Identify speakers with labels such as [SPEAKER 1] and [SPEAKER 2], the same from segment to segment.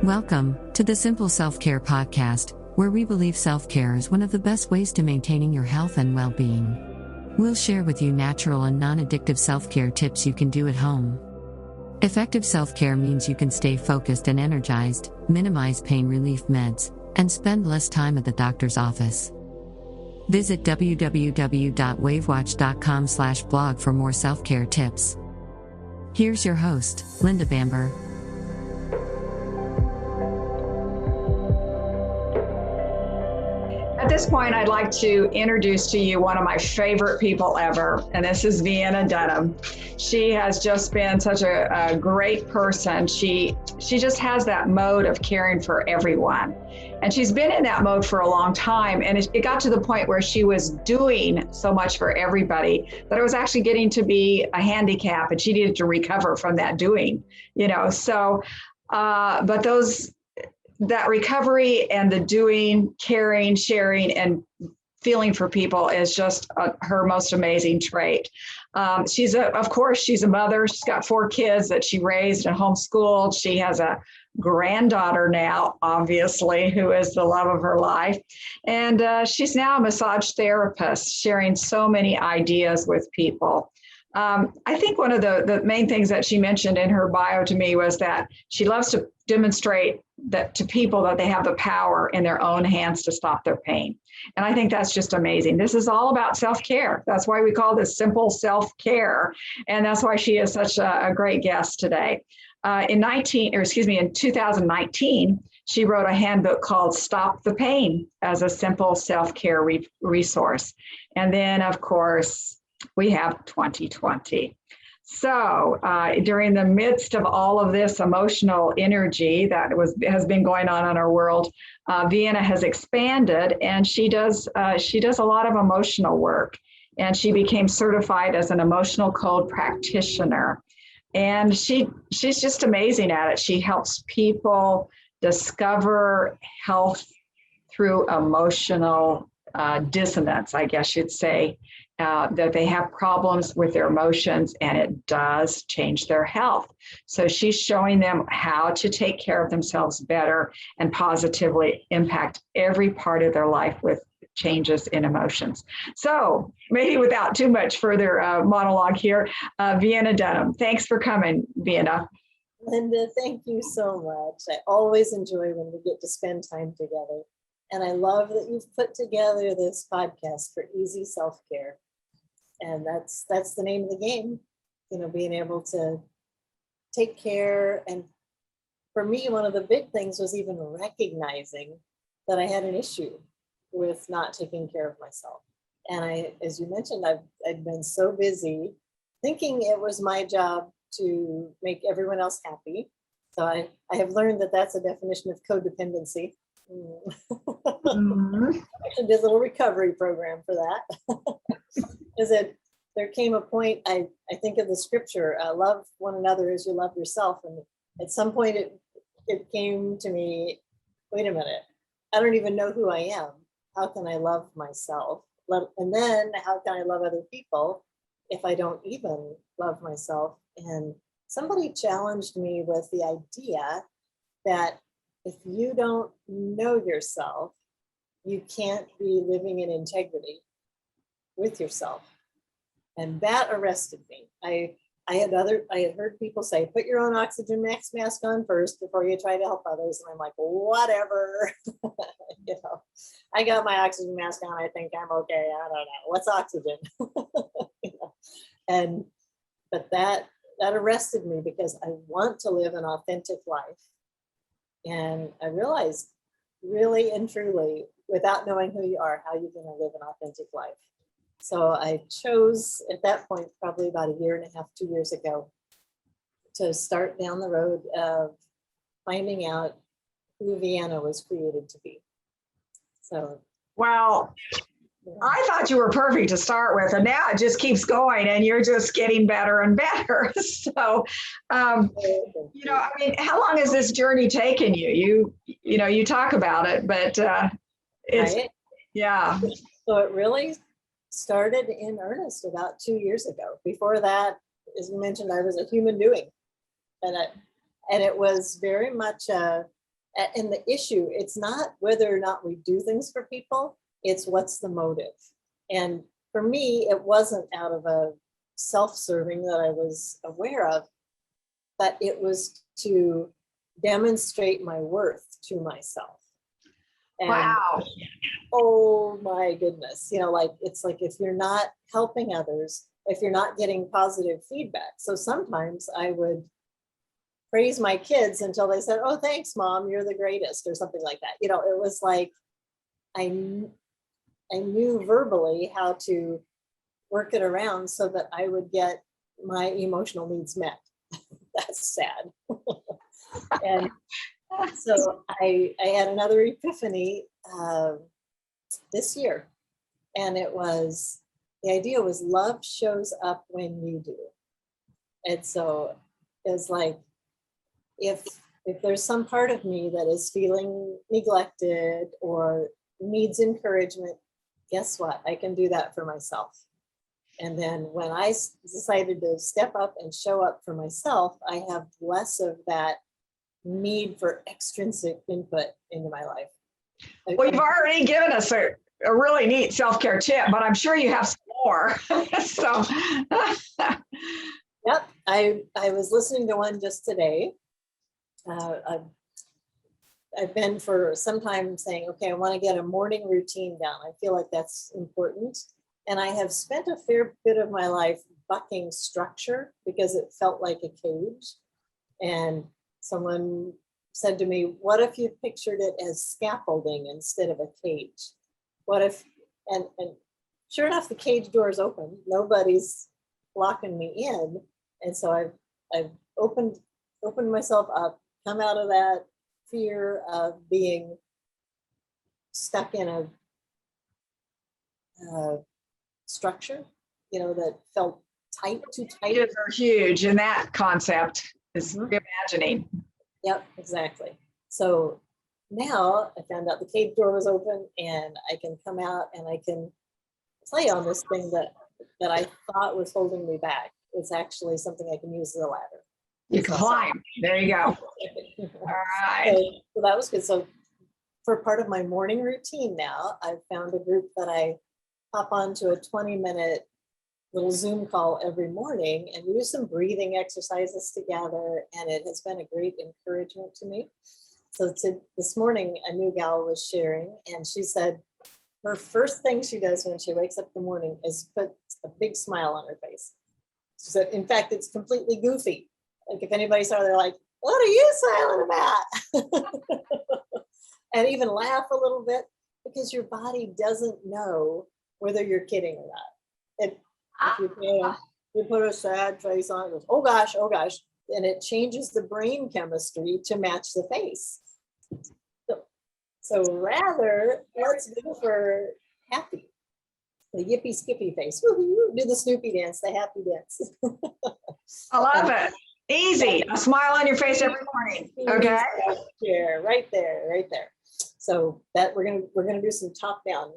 [SPEAKER 1] Welcome to the Simple Self-Care Podcast, where we believe self-care is one of the best ways to maintaining your health and well-being. We'll share with you natural and non-addictive self-care tips you can do at home. Effective self-care means you can stay focused and energized, minimize pain relief meds, and spend less time at the doctor's office. Visit www.wavwatch.com/blog for more self-care tips. Here's your host, Linda Bamber.
[SPEAKER 2] At this point, I'd like to introduce to you one of my favorite people ever, and this is Vienna Dunham. She has just been such a great person. She just has that mode of caring for everyone. And she's been in that mode for a long time, and it got to the point where she was doing so much for everybody that it was actually getting to be a handicap, and she needed to recover from that doing, that recovery and the doing, caring, sharing, and feeling for people is just her most amazing trait. She's a mother. She's got 4 kids that she raised and homeschooled. She has a granddaughter now, obviously, who is the love of her life. And she's now a massage therapist, sharing so many ideas with people. I think one of the main things that she mentioned in her bio to me was that she loves to demonstrate that to people that they have the power in their own hands to stop their pain. And I think that's just amazing. This is all about self-care. That's why we call this simple self-care. And that's why she is such a great guest today. In 2019, she wrote a handbook called Stop the Pain as a simple self-care resource. And then, of course, we have 2020. So during the midst of all of this emotional energy that has been going on in our world, Vienna has expanded, and she does a lot of emotional work. And she became certified as an emotional code practitioner. And she's just amazing at it. She helps people discover health through emotional dissonance, I guess you'd say. That they have problems with their emotions, and it does change their health. So she's showing them how to take care of themselves better and positively impact every part of their life with changes in emotions. So maybe without too much further monologue here, Vienna Dunham. Thanks for coming, Vienna.
[SPEAKER 3] Linda, thank you so much. I always enjoy when we get to spend time together. And I love that you've put together this podcast for easy self-care. And that's the name of the game, being able to take care. And for me, one of the big things was even recognizing that I had an issue with not taking care of myself. And as you mentioned, I've been so busy thinking it was my job to make everyone else happy. So I have learned that that's a definition of codependency. Mm-hmm. I actually did a little recovery program for that. Is that there came a point, I think of the scripture, love one another as you love yourself. And at some point it came to me, wait a minute, I don't even know who I am. How can I love myself? And then how can I love other people if I don't even love myself? And somebody challenged me with the idea that if you don't know yourself, you can't be living in integrity with yourself. And that arrested me. I had heard people say, put your own oxygen mask on first before you try to help others. And I'm like, whatever. I got my oxygen mask on. I think I'm okay. I don't know. What's oxygen? But that arrested me because I want to live an authentic life. And I realized really and truly, without knowing who you are, how you're going to live an authentic life. So I chose at that point, probably about 1.5 years, 2 years ago, to start down the road of finding out who Vienna was created to be. So,
[SPEAKER 2] well, I thought you were perfect to start with, and now it just keeps going, and you're just getting better and better. So, how long has this journey taken you? You talk about it, but it's,
[SPEAKER 3] right?
[SPEAKER 2] Yeah.
[SPEAKER 3] So it really started in earnest about 2 years ago. Before that, as you mentioned, I was a human doing. And it was very much, and the issue, it's not whether or not we do things for people, it's what's the motive. And for me, it wasn't out of a self-serving that I was aware of, but it was to demonstrate my worth to myself. And,
[SPEAKER 2] wow.
[SPEAKER 3] oh my goodness, like, it's like if you're not helping others, if you're not getting positive feedback. So sometimes I would praise my kids until they said, oh, thanks, Mom, you're the greatest, or something like that. It was like I knew verbally how to work it around so that I would get my emotional needs met. That's sad. And so I had another epiphany this year. And the idea was love shows up when you do. And so it's like, if there's some part of me that is feeling neglected or needs encouragement, guess what? I can do that for myself. And then when I decided to step up and show up for myself, I have less of that need for extrinsic input into my life.
[SPEAKER 2] Well, you've already given us a really neat self-care tip, but I'm sure you have some more. So,
[SPEAKER 3] yep, I was listening to one just today. I've been for some time saying, okay, I want to get a morning routine down. I feel like that's important. And I have spent a fair bit of my life bucking structure because it felt like a cage. And someone said to me, what if you pictured it as scaffolding instead of a cage? What if, and sure enough, the cage door is open. Nobody's locking me in. And so I've opened myself up, come out of that fear of being stuck in a structure, that felt too tight.
[SPEAKER 2] Kids are huge, and that concept is reimagining.
[SPEAKER 3] Yep, exactly. So now I found out the cage door was open, and I can come out and I can play on this thing that I thought was holding me back. It's actually something I can use as a ladder.
[SPEAKER 2] You can climb. There you go. All right.
[SPEAKER 3] So that was good. So for part of my morning routine now, I've found a group that I hop onto a 20-minute little Zoom call every morning, and we do some breathing exercises together, and it has been a great encouragement to me. So this morning, a new gal was sharing, and she said her first thing she does when she wakes up in the morning is put a big smile on her face. She said, in fact, it's completely goofy. Like if anybody saw her, they're like, what are you smiling about? And even laugh a little bit, because your body doesn't know whether you're kidding or not. If you put a sad face on, it goes, oh gosh, and it changes the brain chemistry to match the face. So rather, let's go for happy, the yippee skippy face. Woo-hoo, do the Snoopy dance, the happy dance.
[SPEAKER 2] I love it. Easy. A smile on your face every morning. Okay.
[SPEAKER 3] Yeah, right there. So that we're gonna do some top down.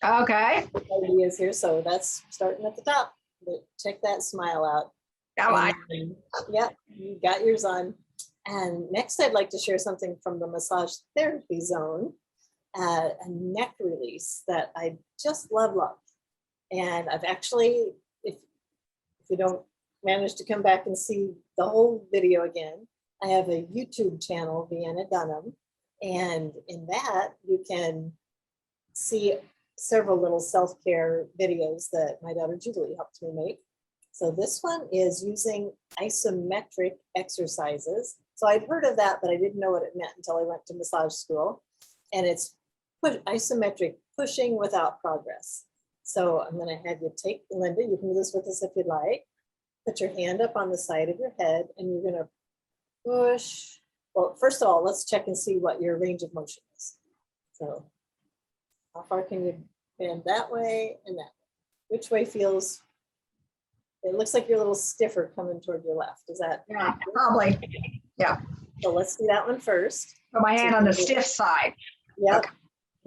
[SPEAKER 2] Okay.
[SPEAKER 3] Ideas here. So that's starting at the top. But check that smile out.
[SPEAKER 2] I like.
[SPEAKER 3] Yep, you got yours on. And next, I'd like to share something from the massage therapy zone, a neck release that I just love. And I've actually, if you don't manage to come back and see the whole video again, I have a YouTube channel, Vienna Dunham, and in that you can see several little self-care videos that my daughter Julie helped me make. So this one is using isometric exercises. So I'd heard of that, but I didn't know what it meant until I went to massage school. And it's isometric, pushing without progress. So I'm going to have you take, Linda, you can do this with us if you'd like. Put your hand up on the side of your head, and you're going to push. Well, first of all, let's check and see what your range of motion is. So how far can you bend that way and that way? Which way feels, it looks like you're a little stiffer coming toward your left. Is that?
[SPEAKER 2] Yeah, probably. Yeah.
[SPEAKER 3] So let's do that one first.
[SPEAKER 2] Put my hand on the stiff side.
[SPEAKER 3] Yep,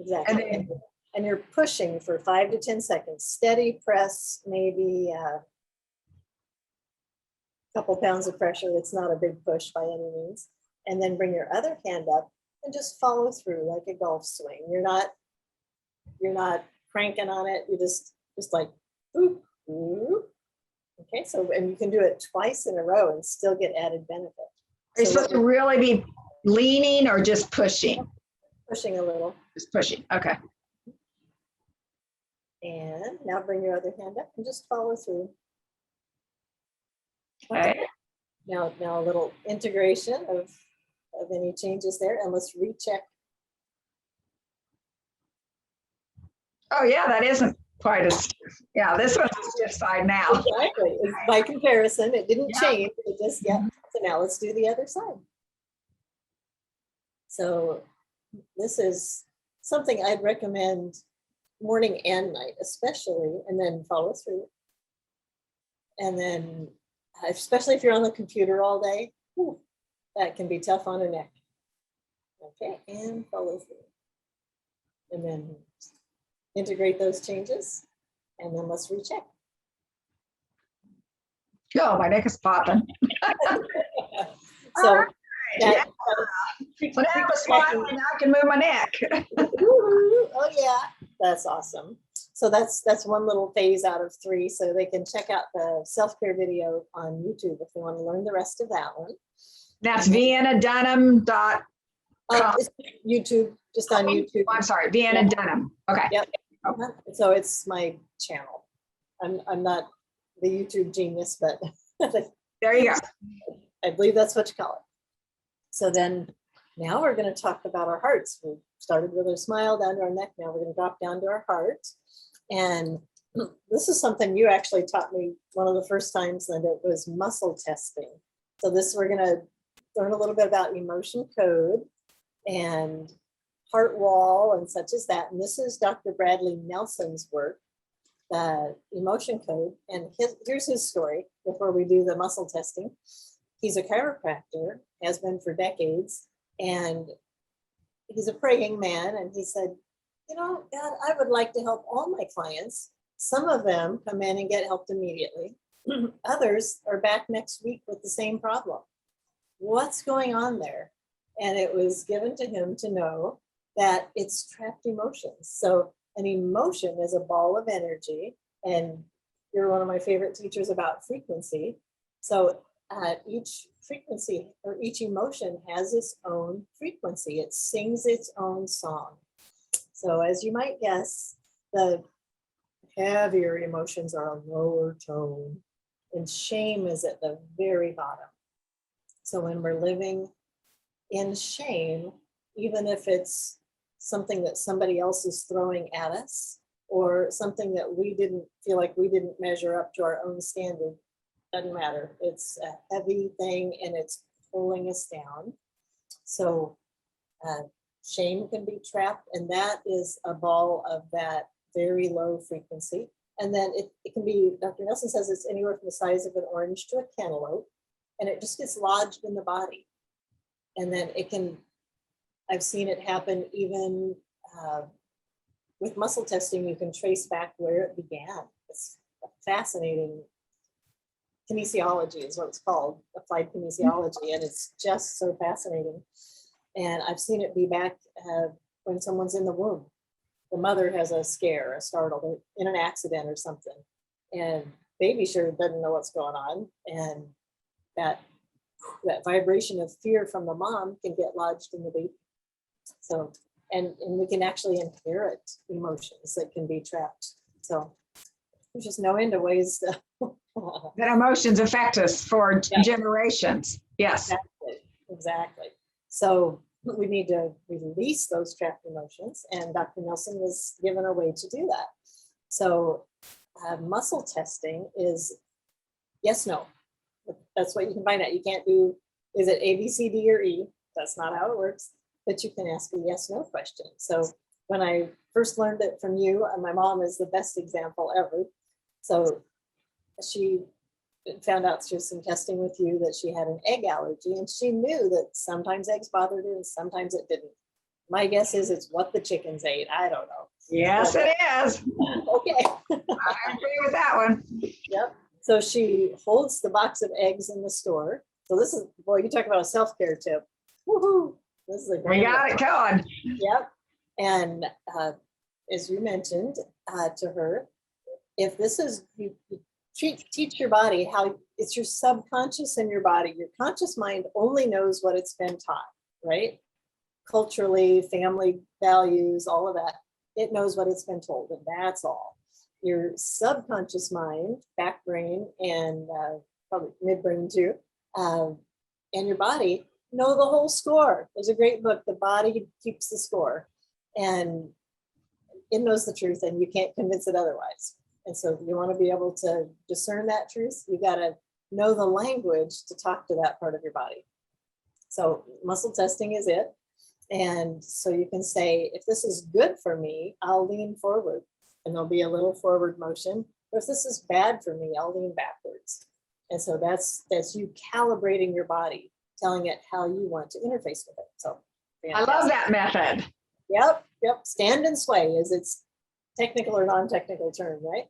[SPEAKER 2] Okay.
[SPEAKER 3] exactly. and you're pushing for 5 to 10 seconds. Steady press, maybe a couple pounds of pressure. It's not a big push by any means. And then bring your other hand up and just follow through like a golf swing. You're not cranking on it. You're just like, boop, boop. Okay, so, and you can do it twice in a row and still get added benefit.
[SPEAKER 2] Are you supposed to really be leaning or just pushing?
[SPEAKER 3] Pushing a little.
[SPEAKER 2] Just pushing, okay.
[SPEAKER 3] And now bring your other hand up and just follow through.
[SPEAKER 2] Okay.
[SPEAKER 3] Now a little integration of any changes there, and let's recheck.
[SPEAKER 2] Oh yeah, that isn't quite as, yeah, this one's a stiff side now.
[SPEAKER 3] Exactly. By comparison, it didn't
[SPEAKER 2] Yeah.
[SPEAKER 3] change. It just, yeah. So now let's do the other side. So this is something I'd recommend morning and night, especially, and then follow through. And then, especially if you're on the computer all day, whew, that can be tough on a neck. Okay, and follow through. And then integrate those changes, and then let's recheck.
[SPEAKER 2] Oh, my neck is popping.
[SPEAKER 3] So
[SPEAKER 2] All
[SPEAKER 3] that,
[SPEAKER 2] So now I'm smiling, now I can move my neck.
[SPEAKER 3] oh yeah, that's awesome. So that's one little phase out of 3. So they can check out the self-care video on YouTube if they want to learn the rest of that one.
[SPEAKER 2] That's ViennaDunham.com.
[SPEAKER 3] It's YouTube, just on YouTube.
[SPEAKER 2] I'm sorry, Vienna Dunham. Okay.
[SPEAKER 3] Yep. So it's my channel. I'm not the YouTube genius, but
[SPEAKER 2] There you go.
[SPEAKER 3] I believe that's what you call it. So then now we're going to talk about our hearts. We started with our smile down to our neck. Now we're going to drop down to our heart. And this is something you actually taught me one of the first times, and it was muscle testing. So we're going to learn a little bit about emotion code and heart wall and such as that. And this is Dr. Bradley Nelson's work, the emotion code. And here's his story before we do the muscle testing. He's a chiropractor, has been for decades, and he's a praying man. And he said, God, I would like to help all my clients. Some of them come in and get helped immediately. Others are back next week with the same problem. What's going on there? And it was given to him to know that it's trapped emotions. So an emotion is a ball of energy, and you're one of my favorite teachers about frequency. So each frequency or each emotion has its own frequency. It sings its own song. So as you might guess, the heavier emotions are a lower tone, and shame is at the very bottom. So when we're living in shame, even if it's something that somebody else is throwing at us, or something that we didn't feel like we didn't measure up to our own standard, doesn't matter. It's a heavy thing and it's pulling us down. So shame can be trapped, and that is a ball of that very low frequency. And then it can be, Dr. Nelson says it's anywhere from the size of an orange to a cantaloupe, and it just gets lodged in the body. And then I've seen it happen even with muscle testing. You can trace back where it began. It's fascinating. Kinesiology is what it's called, applied kinesiology, and it's just so fascinating. And I've seen it be back when someone's in the womb. The mother has a scare, a startle, in an accident or something, and baby sure doesn't know what's going on, and that vibration of fear from the mom can get lodged in the baby. So, and we can actually inherit emotions that can be trapped. So there's just no end of ways to
[SPEAKER 2] that emotions affect us for generations. Yes.
[SPEAKER 3] Exactly. So we need to release those trapped emotions, and Dr. Nelson was given a way to do that. So muscle testing is yes, no. That's what you can find out. You can't do, is it A, B, C, D, or E? That's not how it works. But you can ask a yes, no question. So when I first learned it from you, and my mom is the best example ever. So she found out through some testing with you that she had an egg allergy, and she knew that sometimes eggs bothered her and sometimes it didn't. My guess is it's what the chickens ate. I don't know.
[SPEAKER 2] Yes, it is.
[SPEAKER 3] Okay.
[SPEAKER 2] I agree with that one.
[SPEAKER 3] Yep. So she holds the box of eggs in the store. So this is, boy, you talk about a self-care tip. Woohoo. This is a
[SPEAKER 2] We
[SPEAKER 3] great
[SPEAKER 2] got it going.
[SPEAKER 3] Yep. And as you mentioned to her, if this is, you teach your body how it's your subconscious and your body. Your conscious mind only knows what it's been taught, right? Culturally, family values, all of that. It knows what it's been told, and that's all. Your subconscious mind, back brain, and probably midbrain too, and your body know the whole score. There's a great book, The Body Keeps the Score, and it knows the truth, and you can't convince it otherwise. And so you want to be able to discern that truth, you got to know the language to talk to that part of your body. So muscle testing is it. And so you can say, if this is good for me, I'll lean forward, and there'll be a little forward motion. Or if this is bad for me, I'll lean backwards. And so that's you calibrating your body, telling it how you want to interface with it. So
[SPEAKER 2] fantastic. I love that method.
[SPEAKER 3] Yep. Stand and sway is its technical or non-technical term, right?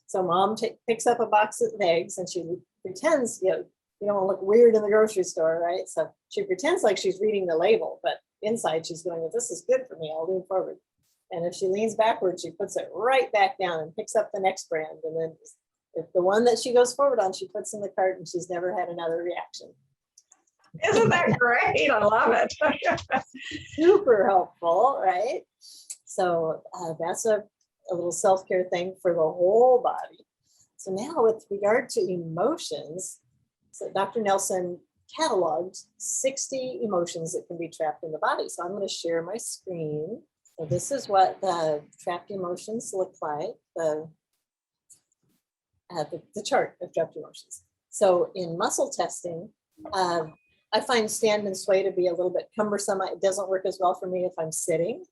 [SPEAKER 3] So mom picks up a box of eggs and she pretends, you don't want to look weird in the grocery store, right? So she pretends like she's reading the label, but inside she's going, if this is good for me, I'll lean forward. And if she leans backward, she puts it right back down and picks up the next brand. And then if the one that she goes forward on, she puts in the cart, and she's never had another reaction.
[SPEAKER 2] Isn't that great? I love it.
[SPEAKER 3] Super helpful, right? So that's a little self-care thing for the whole body. So now with regard to emotions, so Dr. Nelson cataloged 60 emotions that can be trapped in the body. So I'm going to share my screen. So this is what the trapped emotions look like, the chart of trapped emotions. So in muscle testing, I find stand and sway to be a little bit cumbersome. It doesn't work as well for me if I'm sitting.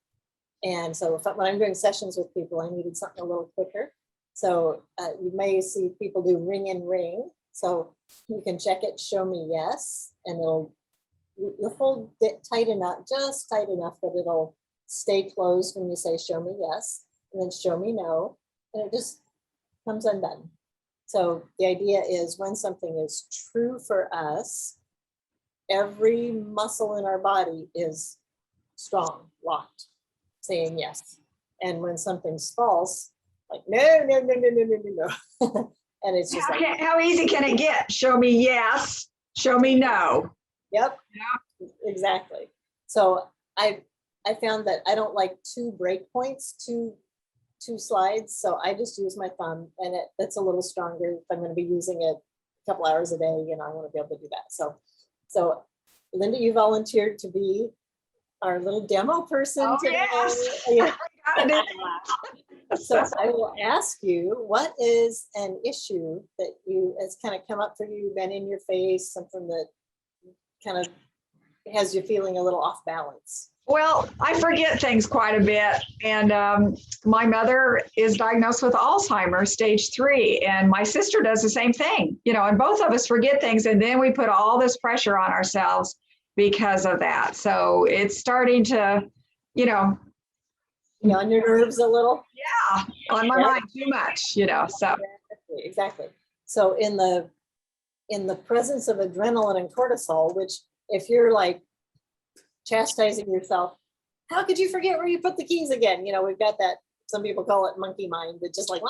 [SPEAKER 3] And so when I'm doing sessions with people, I needed something a little quicker. So you may see people do ring and ring. So you can check it, show me yes, and you'll hold it tight enough, just tight enough that it'll stay closed when you say show me yes, and then show me no, and it just comes undone. So the idea is when something is true for us, every muscle in our body is strong, locked, saying yes. And when something's false, like no. And it's just
[SPEAKER 2] how easy can it get? Show me yes, show me no.
[SPEAKER 3] Yep. Yeah. Exactly. So I found that I don't like two breakpoints, two slides. So I just use my thumb, and it's a little stronger. If I'm going to be using it a couple hours a day, I want to be able to do that. So Linda, you volunteered to be our little demo person today.
[SPEAKER 2] Yes.
[SPEAKER 3] Yeah. So I will ask you, what is an issue that has kind of come up for you, been in your face, something that kind of has you feeling a little off balance?
[SPEAKER 2] Well, I forget things quite a bit. And my mother is diagnosed with Alzheimer's stage 3, and my sister does the same thing, and both of us forget things. And then we put all this pressure on ourselves because of that. So it's starting to,
[SPEAKER 3] on your nerves a little.
[SPEAKER 2] Yeah, on my mind too much, so.
[SPEAKER 3] Exactly. So in the presence of adrenaline and cortisol, which if you're like chastising yourself, how could you forget where you put the keys again? We've got that, some people call it monkey mind, that just like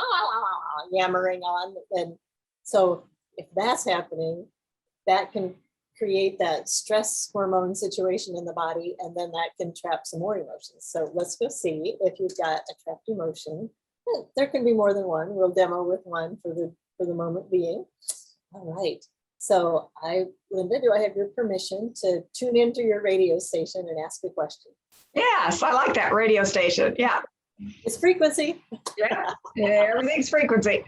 [SPEAKER 3] yammering on. And so if that's happening, that can create that stress hormone situation in the body, and then that can trap some more emotions. So let's go see if you've got a trapped emotion. There can be more than one. We'll demo with one for the moment being. All right. So Linda, do I have your permission to tune into your radio station and ask a question?
[SPEAKER 2] Yes, I like that radio station. Yeah.
[SPEAKER 3] It's frequency.
[SPEAKER 2] Yeah, everything's frequency.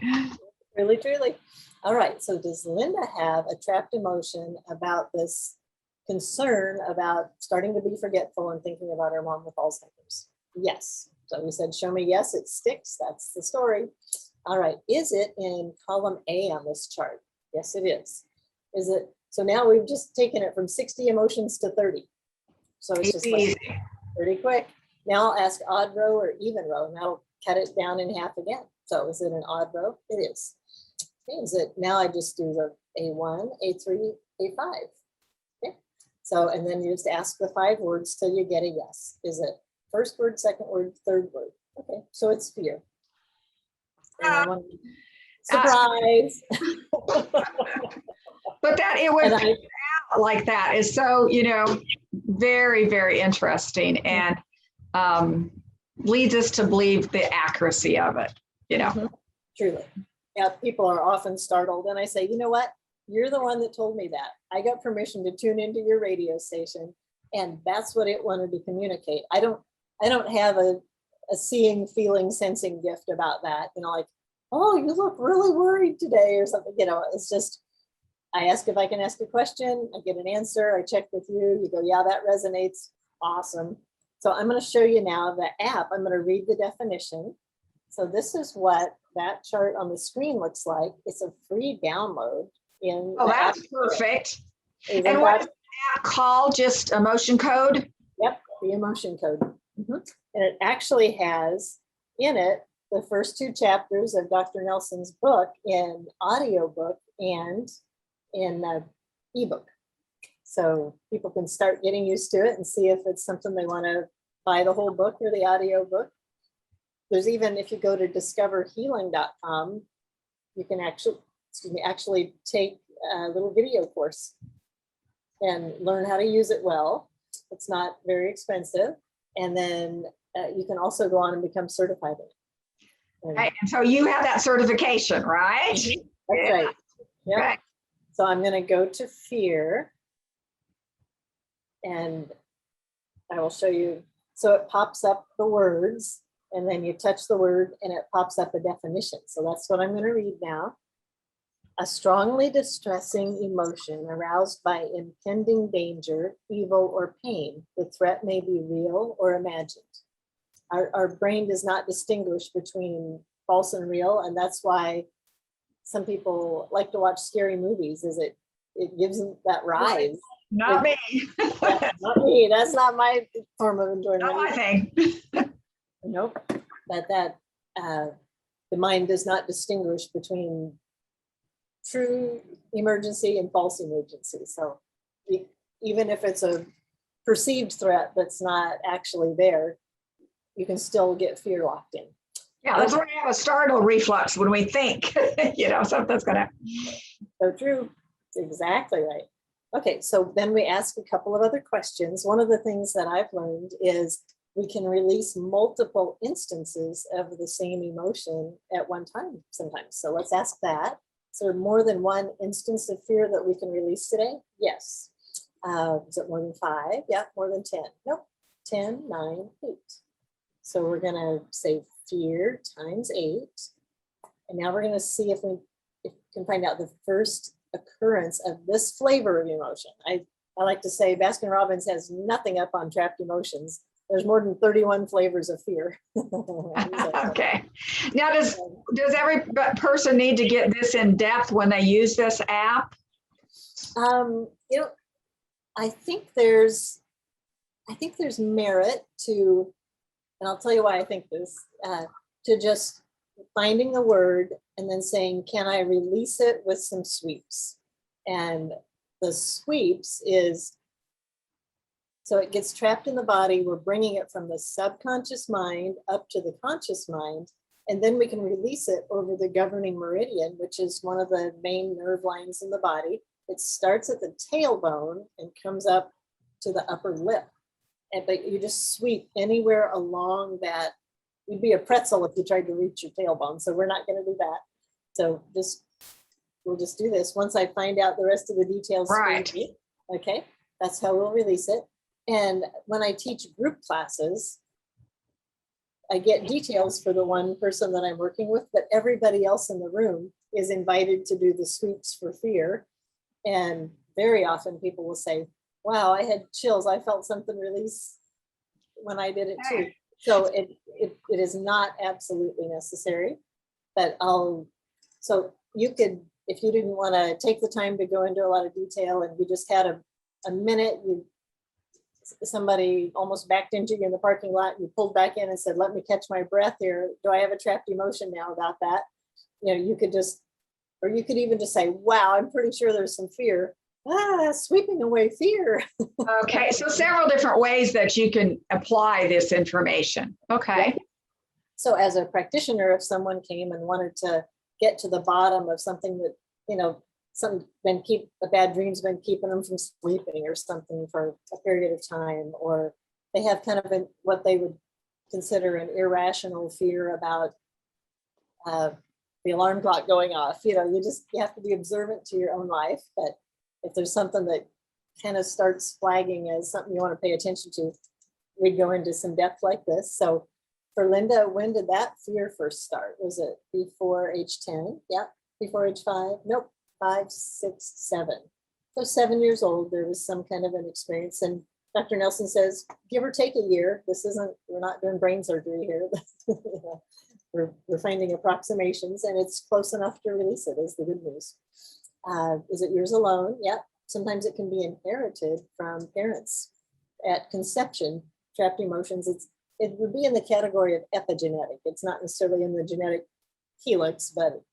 [SPEAKER 3] Really, truly. All right. So does Linda have a trapped emotion about this concern about starting to be forgetful and thinking about her mom with Alzheimer's? Yes. So we said, show me yes, it sticks. That's the story. All right. Is it in column A on this chart? Yes, it is. Is it? So now we've just taken it from 60 emotions to 30. So it's just like, Pretty quick. Now I'll ask odd row or even row, and that'll cut it down in half again. So is it an odd row? It is. Means that now I just do the A1, A3, A5. Okay. So, and then you just ask the 5 words till you get a yes. Is it first word, second word, third word? Okay, so it's fear. Surprise.
[SPEAKER 2] But that it was like that is so, very, very interesting, and leads us to believe the accuracy of it,
[SPEAKER 3] Truly. Yeah, people are often startled, and I say, you know what? You're the one that told me that. I got permission to tune into your radio station, and that's what it wanted to communicate. I don't have a seeing, feeling, sensing gift about that. Like, oh, you look really worried today or something. It's just, I ask if I can ask a question, I get an answer, I check with you, you go, yeah, that resonates, awesome. So I'm going to show you now the app. I'm going to read the definition. So this is what that chart on the screen looks like. It's a free download in.
[SPEAKER 2] Oh, that's app. Perfect. And what is the app called? Just emotion code?
[SPEAKER 3] Yep, the emotion code. And it actually has in it the first 2 chapters of Dr. Nelson's book in audiobook and in ebook. So people can start getting used to it and see if it's something they want to buy the whole book or the audio book. There's even, if you go to discoverhealing.com, you can actually take a little video course and learn how to use it well. It's not very expensive. And then you can also go on and become certified in it.
[SPEAKER 2] Right. And so you have that certification, right?
[SPEAKER 3] That's right. Yep. Right. So I'm going to go to fear, and I will show you. So it pops up the words, and then you touch the word and it pops up a definition. So that's what I'm going to read now. A strongly distressing emotion aroused by impending danger, evil, or pain. The threat may be real or imagined. Our brain does not distinguish between false and real, and that's why some people like to watch scary movies, is it gives them that rise.
[SPEAKER 2] Not me.
[SPEAKER 3] Not me. That's not my form of enjoyment.
[SPEAKER 2] Not my thing.
[SPEAKER 3] Nope. But that the mind does not distinguish between true emergency and false emergency. So even if it's a perceived threat that's not actually there, you can still get fear locked in.
[SPEAKER 2] Yeah, that's why we have a startle reflex when we think, something's gonna.
[SPEAKER 3] So true. It's exactly right. Okay, so then we ask a couple of other questions. One of the things that I've learned is we can release multiple instances of the same emotion at one time sometimes. So let's ask that. So more than one instance of fear that we can release today? Yes. Is it more than 5? Yeah, more than 10. Nope. 10, 9, 8. So we're going to say fear times 8. And now we're going to see if we can find out the first occurrence of this flavor of emotion. I like to say Baskin Robbins has nothing up on trapped emotions. There's more than 31 flavors of fear.
[SPEAKER 2] Okay. Now, does every person need to get this in depth when they use this app?
[SPEAKER 3] I think there's merit to, and I'll tell you why I think this, to just finding the word and then saying, can I release it with some sweeps? And the sweeps is, so it gets trapped in the body. We're bringing it from the subconscious mind up to the conscious mind, and then we can release it over the governing meridian, which is one of the main nerve lines in the body. It starts at the tailbone and comes up to the upper lip. But you just sweep anywhere along that. You'd be a pretzel if you tried to reach your tailbone. So we're not going to do that. So we'll just do this. Once I find out the rest of the details.
[SPEAKER 2] Right.
[SPEAKER 3] Okay. That's how we'll release it. And when I teach group classes, I get details for the one person that I'm working with, but everybody else in the room is invited to do the sweeps for fear. And very often people will say, wow, I had chills. I felt something release when I did it too. So it is not absolutely necessary, but so you could, if you didn't want to take the time to go into a lot of detail and you just had a minute, you somebody almost backed into you in the parking lot and you pulled back in and said, let me catch my breath here. Do I have a trapped emotion now about that? You could just, or you could even just say, wow, I'm pretty sure there's some fear. Sweeping away fear.
[SPEAKER 2] Okay, so several different ways that you can apply this information. Okay.
[SPEAKER 3] Yeah. So as a practitioner, if someone came and wanted to get to the bottom of something that, a bad dream's been keeping them from sleeping or something for a period of time, or they have kind of what they would consider an irrational fear about the alarm clock going off. You have to be observant to your own life. But if there's something that kind of starts flagging as something you want to pay attention to, we'd go into some depth like this. So for Linda, when did that fear first start? Was it before age 10? Yeah. Before age 5? Nope. 5, 6, 7. So 7 years old, there was some kind of an experience. And Dr. Nelson says, give or take a year. We're not doing brain surgery here. We're finding approximations, and it's close enough to release it, is the good news. Is it yours alone? Yeah. Sometimes it can be inherited from parents at conception. Trapped emotions, it would be in the category of epigenetic. It's not necessarily in the genetic helix, but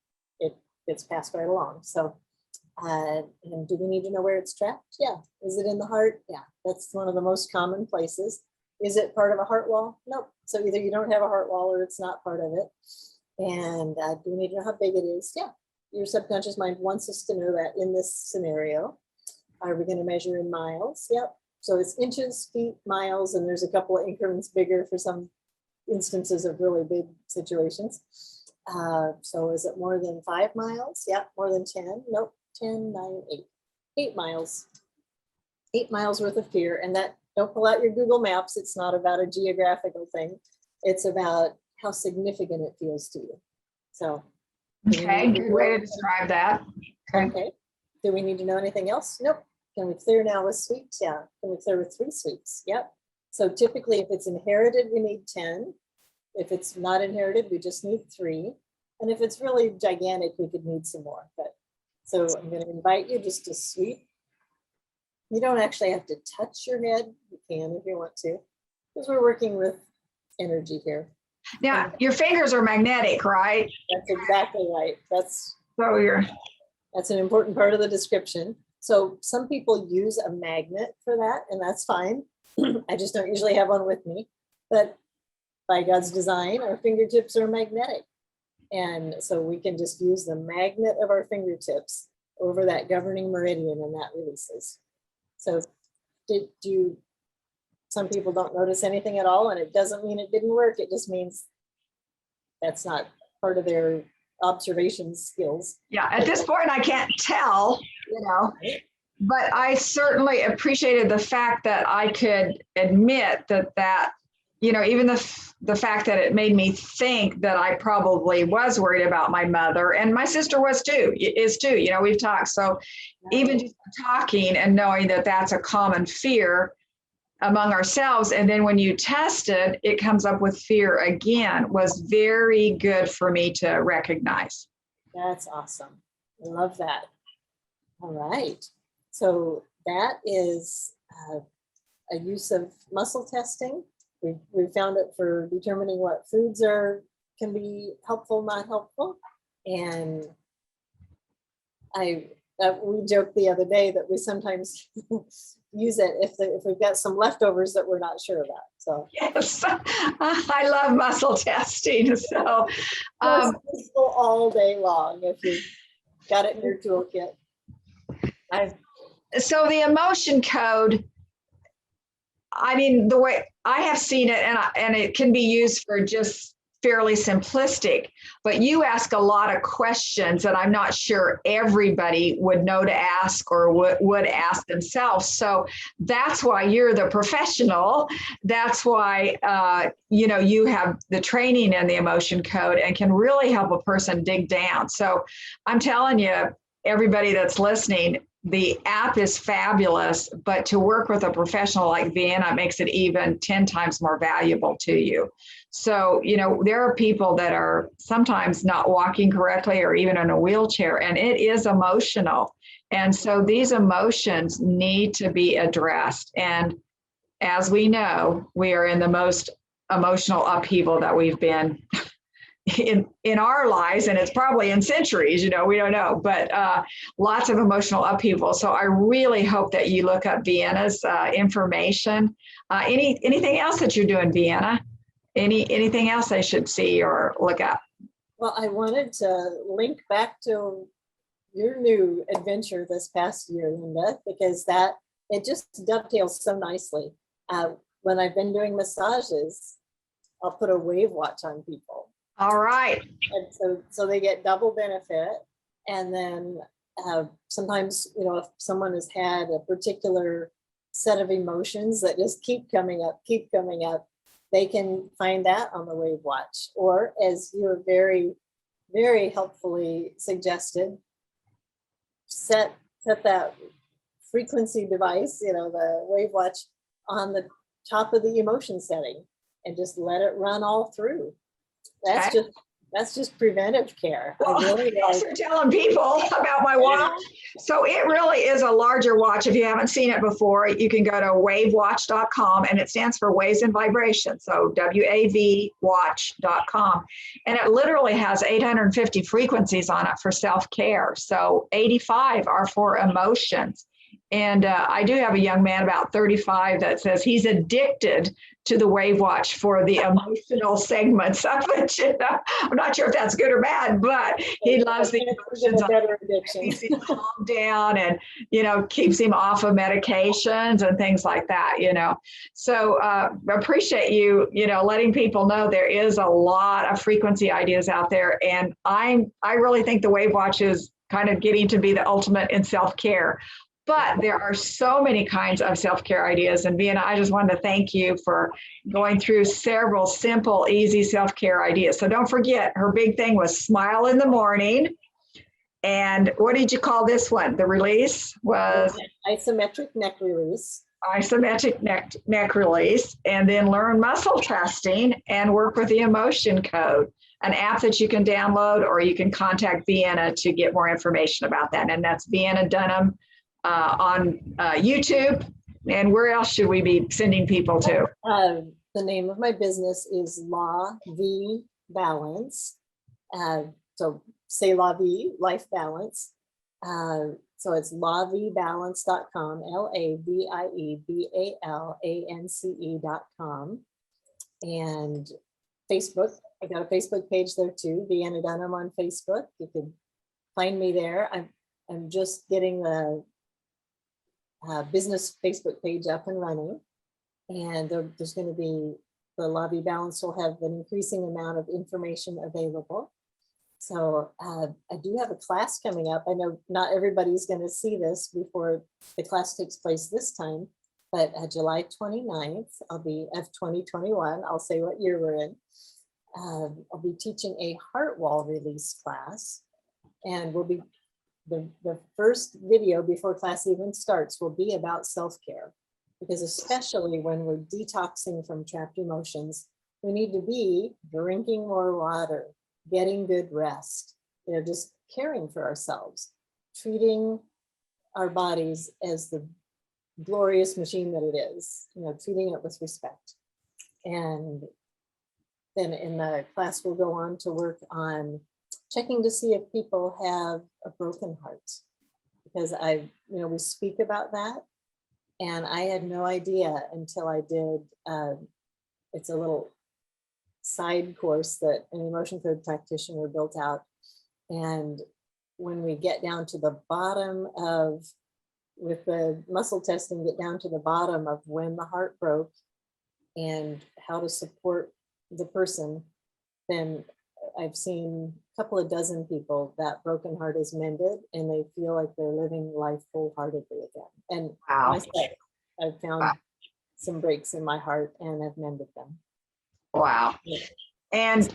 [SPEAKER 3] it gets passed right along. So, and do we need to know where it's trapped? Yeah. Is it in the heart? Yeah. That's one of the most common places. Is it part of a heart wall? Nope. So either you don't have a heart wall or it's not part of it. And do we need to know how big it is? Yeah. Your subconscious mind wants us to know that in this scenario. Are we going to measure in miles? Yep. So it's inches, feet, miles, and there's a couple of increments bigger for some instances of really big situations. So is it more than 5 miles? Yep. More than 10? Nope. 10, 9, 8. 8 miles. 8 miles worth of fear. And that, don't pull out your Google Maps. It's not about a geographical thing. It's about how significant it feels to you. So.
[SPEAKER 2] Okay, good way to describe that.
[SPEAKER 3] Okay. Do we need to know anything else? Nope. Can we clear now with sweets? Yeah. Can we clear with 3 sweets? Yep. So typically if it's inherited, we need 10. If it's not inherited, we just need 3. And if it's really gigantic, we could need some more. But so I'm going to invite you just to sweep. You don't actually have to touch your head. You can if you want to, because we're working with energy here.
[SPEAKER 2] Now, your fingers are magnetic, right?
[SPEAKER 3] That's exactly right. That's an important part of the description. So some people use a magnet for that, and that's fine. I just don't usually have one with me. But by God's design, our fingertips are magnetic. And so we can just use the magnet of our fingertips over that governing meridian, and that releases. So some people don't notice anything at all, and it doesn't mean it didn't work. It just means that's not part of their observation skills.
[SPEAKER 2] Yeah, at this point, I can't tell, but I certainly appreciated the fact that I could admit that even the fact that it made me think that I probably was worried about my mother, and my sister is too, we've talked. So even just talking and knowing that that's a common fear among ourselves. And then when you test it, it comes up with fear again, was very good for me to recognize.
[SPEAKER 3] That's awesome. I love that. All right. So that is a use of muscle testing. We found it for determining what foods can be helpful, not helpful. And we joked the other day that we sometimes use it if we've got some leftovers that we're not sure about. So
[SPEAKER 2] yes, I love muscle testing. So
[SPEAKER 3] all day long if you've got it in your toolkit.
[SPEAKER 2] So the emotion code, the way I have seen it, and it can be used for just fairly simplistic, but you ask a lot of questions that I'm not sure everybody would know to ask or would ask themselves. So that's why you're the professional. That's why, you have the training in the emotion code and can really help a person dig down. So I'm telling you, everybody that's listening, the app is fabulous, but to work with a professional like Vienna makes it even 10 times more valuable to you. So, there are people that are sometimes not walking correctly or even in a wheelchair, and it is emotional. And so these emotions need to be addressed. And as we know, we are in the most emotional upheaval that we've been in our lives, and it's probably in centuries, we don't know, but lots of emotional upheaval. So I really hope that you look up Vienna's information. Anything else that you're doing, Vienna? Anything else I should see or look up?
[SPEAKER 3] Well, I wanted to link back to your new adventure this past year, Linda, because it just dovetails so nicely. When I've been doing massages, I'll put a WAVwatch on people.
[SPEAKER 2] All right.
[SPEAKER 3] And so they get double benefit. And then sometimes, if someone has had a particular set of emotions that just keep coming up, they can find that on the WAVwatch. Or, as you have very, very helpfully suggested, set that frequency device, the WAVwatch, on the top of the emotion setting and just let it run all through. That's just preventive care.
[SPEAKER 2] Well, thanks for telling people about my watch. So it really is a larger watch. If you haven't seen it before, you can go to WAVwatch.com, and it stands for Waves and Vibrations. So WAVwatch.com. And it literally has 850 frequencies on it for self-care. So 85 are for emotions. And I do have a young man about 35 that says he's addicted to the WAVwatch for the emotional segments of it. I'm not sure if that's good or bad, but he loves the emotions. Keeps him calm down and, keeps him off of medications and things like that, So appreciate you, letting people know there is a lot of frequency ideas out there. And I really think the WAVwatch is kind of getting to be the ultimate in self-care. But there are so many kinds of self-care ideas. And Vienna, I just wanted to thank you for going through several simple, easy self-care ideas. So don't forget, her big thing was smile in the morning. And what did you call this one? The release was?
[SPEAKER 3] Isometric neck release.
[SPEAKER 2] Isometric neck release. And then learn muscle testing and work with the emotion code, an app that you can download, or you can contact Vienna to get more information about that. And that's Vienna Dunham on YouTube. And where else should we be sending people to?
[SPEAKER 3] The name of my business is La Vie Balance. So say La Vie, life balance. So it's laviebalance.com, LAVIEBALANCE.com. And Facebook, I got a Facebook page there too, Vienna Dunham on Facebook. You can find me there. I'm just getting the business Facebook page up and running, and there's going to be, the La Vie Balance will have an increasing amount of information available. So I do have a class coming up. I know not everybody's going to see this before the class takes place this time, but July 29th, of 2021, I'll say what year we're in. I'll be teaching a heart wall release class, and we'll be the first video before class even starts will be about self-care, because especially when we're detoxing from trapped emotions, we need to be drinking more water, getting good rest, just caring for ourselves, treating our bodies as the glorious machine that it is, treating it with respect. And then in the class, we'll go on to work on checking to see if people have a broken heart, because we speak about that, and I had no idea until I did. It's a little side course that an emotion code practitioner built out, and when we get down to the bottom of, with the muscle testing, get down to the bottom of when the heart broke and how to support the person, then I've seen a couple of dozen people that broken heart is mended and they feel like they're living life wholeheartedly again. And
[SPEAKER 2] wow.
[SPEAKER 3] Myself, I've found some breaks in my heart and I've mended them.
[SPEAKER 2] Wow. And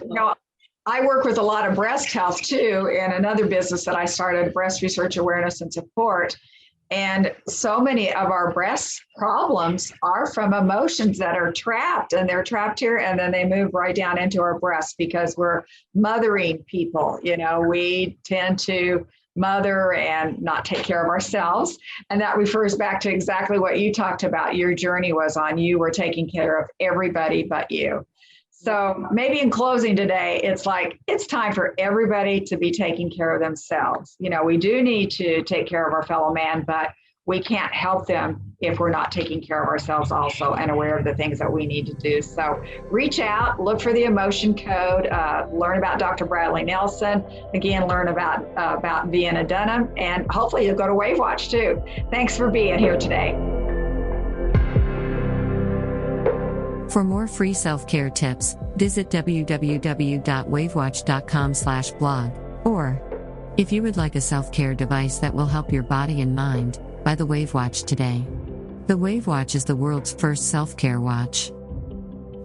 [SPEAKER 2] I work with a lot of breast health too, in another business that I started, breast research awareness and support. And so many of our breast problems are from emotions that are trapped, and they're trapped here, and then they move right down into our breasts because we're mothering people. We tend to mother and not take care of ourselves. And that refers back to exactly what you talked about. Your journey was on you were taking care of everybody but you. So maybe in closing today, it's like, it's time for everybody to be taking care of themselves. You know, we do need to take care of our fellow man, but we can't help them if we're not taking care of ourselves also and aware of the things that we need to do. So reach out, look for the emotion code, learn about Dr. Bradley Nelson, again, learn about Vienna Dunham, and hopefully you'll go to WAVwatch too. Thanks for being here today.
[SPEAKER 1] For more free self-care tips, visit www.wavwatch.com/blog. Or, if you would like a self-care device that will help your body and mind, buy the WAVwatch today. The WAVwatch is the world's first self-care watch.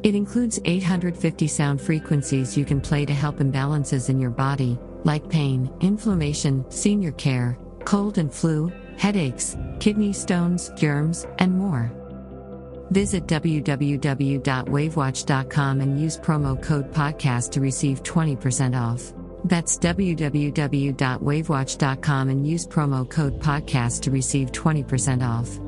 [SPEAKER 1] It includes 850 sound frequencies you can play to help imbalances in your body, like pain, inflammation, senior care, cold and flu, headaches, kidney stones, germs, and more. Visit www.wavwatch.com and use promo code podcast to receive 20% off. That's www.wavwatch.com and use promo code podcast to receive 20% off.